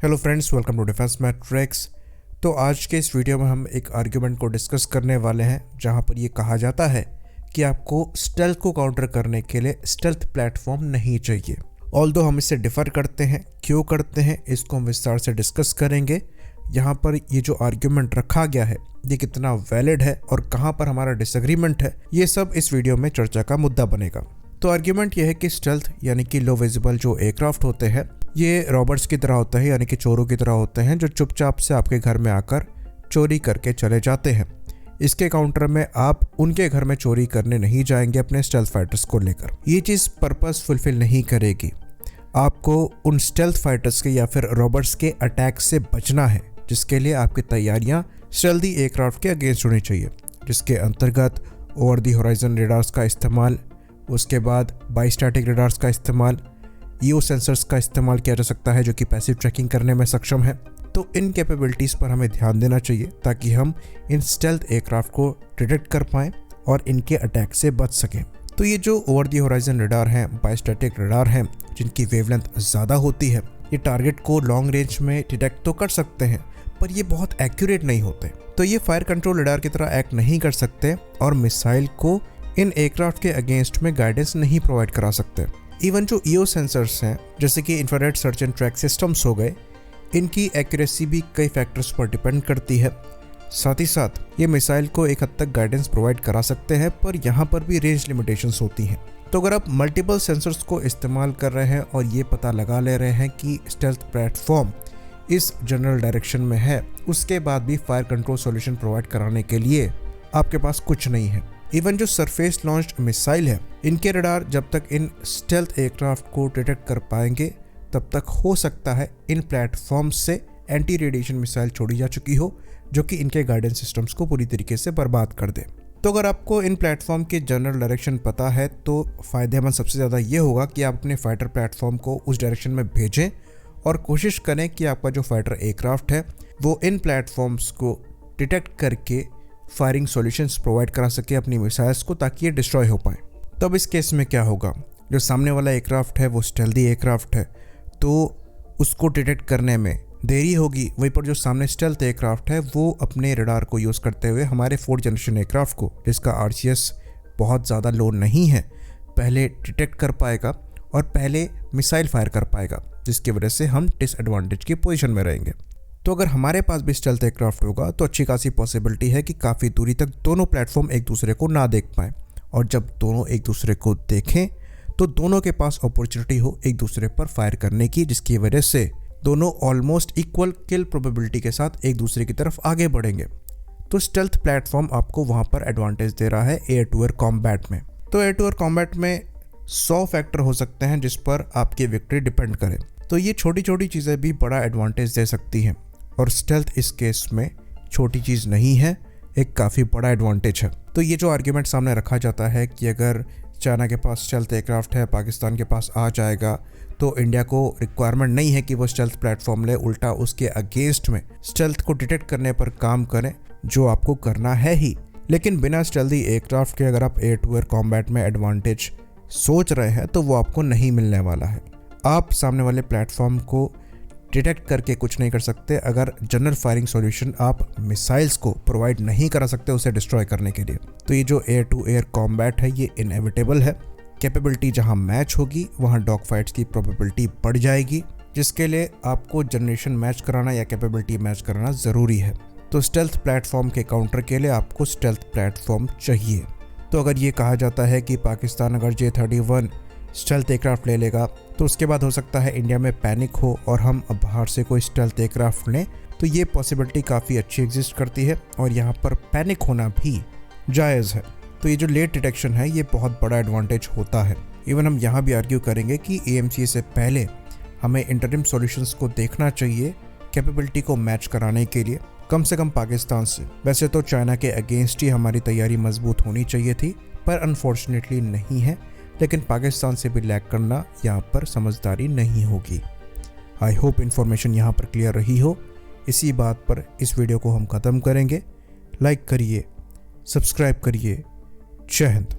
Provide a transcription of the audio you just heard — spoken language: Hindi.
Hello friends, welcome to defence matrix. तो आज के इस वीडियो में हम एक आर्ग्यूमेंट को डिस्कस करने वाले हैं जहां पर ये कहा जाता है कि आपको स्टेल्थ को काउंटर करने के लिए स्टेल्थ प्लेटफॉर्म नहीं चाहिए। ऑल्दो हम इससे डिफर करते हैं, क्यों करते हैं इसको हम विस्तार से डिस्कस करेंगे। यहाँ पर ये जो आर्ग्यूमेंट रखा गया है ये कितना वैलिड है और कहाँ पर हमारा डिसएग्रीमेंट है, ये सब इस वीडियो में चर्चा का मुद्दा बनेगा। तो आर्ग्यूमेंट ये है कि स्टेल्थ यानी कि लो विजिबल जो एयरक्राफ्ट होते हैं ये रॉबर्ट्स की तरह होता है, यानी कि चोरों की तरह होते हैं जो चुपचाप से आपके घर में आकर चोरी करके चले जाते हैं। इसके काउंटर में आप उनके घर में चोरी करने नहीं जाएंगे अपने स्टेल्थ फाइटर्स को लेकर। ये चीज़ पर्पस फुलफिल नहीं करेगी। आपको उन स्टेल्थ फाइटर्स के या फिर रॉबर्ट्स के अटैक से बचना है, जिसके लिए आपकी तैयारियां स्टेल्थी एयरक्राफ्ट के अगेंस्ट होनी चाहिए, जिसके अंतर्गत ओवर द होराइजन रेडार्स का इस्तेमाल, उसके बाद बाइस्टैटिक रेडार्स का इस्तेमाल, ईओ सेंसर्स का इस्तेमाल किया जा सकता है जो कि पैसिव ट्रैकिंग करने में सक्षम है। तो इन कैपेबिलिटीज़ पर हमें ध्यान देना चाहिए ताकि हम इन स्टेल्थ एयरक्राफ्ट को डिटेक्ट कर पाएँ और इनके अटैक से बच सकें। तो ये जो ओवर दी होराइजन रेडार हैं, बायोस्टैटिक रेडार हैं, जिनकी वेवलेंथ ज़्यादा होती है, ये टारगेट को लॉन्ग रेंज में डिटेक्ट तो कर सकते हैं पर ये बहुत एक्यूरेट नहीं होते। तो ये फायर कंट्रोल रेडार की तरह एक्ट नहीं कर सकते और मिसाइल को इन एयरक्राफ्ट के अगेंस्ट में गाइडेंस नहीं प्रोवाइड करा सकते। इवन जो ईओ सेंसर्स हैं जैसे कि infrared search and track systems हो गए, इनकी एक्यूरेसी भी कई फैक्टर्स पर डिपेंड करती है। साथ ही साथ ये मिसाइल को एक हद तक गाइडेंस प्रोवाइड करा सकते हैं पर यहाँ पर भी रेंज लिमिटेशंस होती हैं। तो अगर आप मल्टीपल सेंसर्स को इस्तेमाल कर रहे हैं और ये पता लगा ले रहे हैं कि स्टेल्थ प्लेटफॉर्म इस जनरल डायरेक्शन में है, उसके बाद भी फायर कंट्रोल सॉल्यूशन प्रोवाइड कराने के लिए आपके पास कुछ नहीं है। इवन जो सरफेस लॉन्च्ड मिसाइल है, इनके रडार जब तक इन स्टेल्थ एयरक्राफ्ट को डिटेक्ट कर पाएंगे तब तक हो सकता है इन प्लेटफॉर्म से एंटी रेडिएशन मिसाइल छोड़ी जा चुकी हो जो कि इनके गाइडेंस सिस्टम्स को पूरी तरीके से बर्बाद कर दे। तो अगर आपको इन प्लेटफॉर्म के जनरल डायरेक्शन पता है तो फ़ायदेमंद सबसे ज़्यादा ये होगा कि आप अपने फाइटर प्लेटफॉर्म को उस डायरेक्शन में भेजें और कोशिश करें कि आपका जो फाइटर एयरक्राफ्ट है वो इन प्लेटफॉर्म्स को डिटेक्ट करके फायरिंग सॉल्यूशंस प्रोवाइड करा सके अपनी मिसाइल्स को, ताकि ये डिस्ट्रॉय हो पाए। तब इस केस में क्या होगा, जो सामने वाला एयरक्राफ्ट है वो स्टेल्थी एयरक्राफ्ट है तो उसको डिटेक्ट करने में देरी होगी। वहीं पर जो सामने स्टेल्थ एयरक्राफ्ट है वो अपने रडार को यूज़ करते हुए हमारे 4th जनरेशन एयरक्राफ्ट को, जिसका आरसीएस बहुत ज़्यादा लो नहीं है, पहले डिटेक्ट कर पाएगा और पहले मिसाइल फायर कर पाएगा, जिसकी वजह से हम डिसएडवांटेज की पोजीशन में रहेंगे। तो अगर हमारे पास भी स्टेल्थ एयरक्राफ्ट होगा तो अच्छी खासी पॉसिबिलिटी है कि काफ़ी दूरी तक दोनों प्लेटफॉर्म एक दूसरे को ना देख पाएँ, और जब दोनों एक दूसरे को देखें तो दोनों के पास अपॉर्चुनिटी हो एक दूसरे पर फायर करने की, जिसकी वजह से दोनों ऑलमोस्ट इक्वल किल प्रोबेबिलिटी के साथ एक दूसरे की तरफ आगे बढ़ेंगे। तो स्टेल्थ प्लेटफॉर्म आपको वहाँ पर एडवांटेज दे रहा है एयर टू एयर कॉम्बैट में। तो एयर टू एयर कॉम्बैट में 100 फैक्टर हो सकते हैं जिस पर आपकी विक्ट्री डिपेंड करे। तो ये छोटी छोटी चीज़ें भी बड़ा एडवांटेज दे सकती हैं और स्टेल्थ इस केस में छोटी चीज़ नहीं है, एक काफ़ी बड़ा एडवांटेज है। तो ये जो आर्ग्यूमेंट सामने रखा जाता है कि अगर चाइना के पास स्टेल्थ एयरक्राफ्ट है, पाकिस्तान के पास आ जाएगा, तो इंडिया को रिक्वायरमेंट नहीं है कि वो स्टेल्थ प्लेटफॉर्म ले, उल्टा उसके अगेंस्ट में स्टेल्थ को डिटेक्ट करने पर काम करें, जो आपको करना है ही। लेकिन बिना स्टेल्थी एयरक्राफ्ट के अगर आप एयर टू एयर कॉम्बैट में एडवांटेज सोच रहे हैं तो वो आपको नहीं मिलने वाला है। आप सामने वाले प्लेटफॉर्म को डिटेक्ट करके कुछ नहीं कर सकते अगर जनरल फायरिंग सॉल्यूशन आप मिसाइल्स को प्रोवाइड नहीं करा सकते उसे डिस्ट्रॉय करने के लिए। तो ये जो एयर टू एयर कॉम्बैट है ये इनएविटेबल है। कैपेबिलिटी जहां मैच होगी वहां डॉग फाइट्स की प्रोबेबिलिटी बढ़ जाएगी, जिसके लिए आपको जनरेशन मैच कराना या कैपेबिलिटी मैच कराना ज़रूरी है। तो स्टेल्थ प्लेटफॉर्म के काउंटर के लिए आपको स्टेल्थ प्लेटफॉर्म चाहिए। तो अगर ये कहा जाता है कि पाकिस्तान अगर J-31 स्टेल्थ एयरक्राफ्ट ले लेगा तो उसके बाद हो सकता है इंडिया में पैनिक हो और हम बाहर से कोई स्टेल्थ एयरक्राफ्ट लें, तो ये पॉसिबिलिटी काफ़ी अच्छी एग्जिस्ट करती है और यहाँ पर पैनिक होना भी जायज़ है। तो ये जो लेट डिटेक्शन है ये बहुत बड़ा एडवांटेज होता है। इवन हम यहाँ भी आर्ग्यू करेंगे कि AMCA से पहले हमें इंटरिम सॉल्यूशंस को देखना चाहिए कैपेबिलिटी को मैच कराने के लिए, कम से कम पाकिस्तान से। वैसे तो चाइना के अगेंस्ट ही हमारी तैयारी मजबूत होनी चाहिए थी पर अनफॉर्चुनेटली नहीं है, लेकिन पाकिस्तान से भी लैग करना यहाँ पर समझदारी नहीं होगी। आई होप इन्फॉर्मेशन यहाँ पर क्लियर रही हो। इसी बात पर इस वीडियो को हम ख़त्म करेंगे। लाइक करिए, सब्सक्राइब करिए। जय हिंद।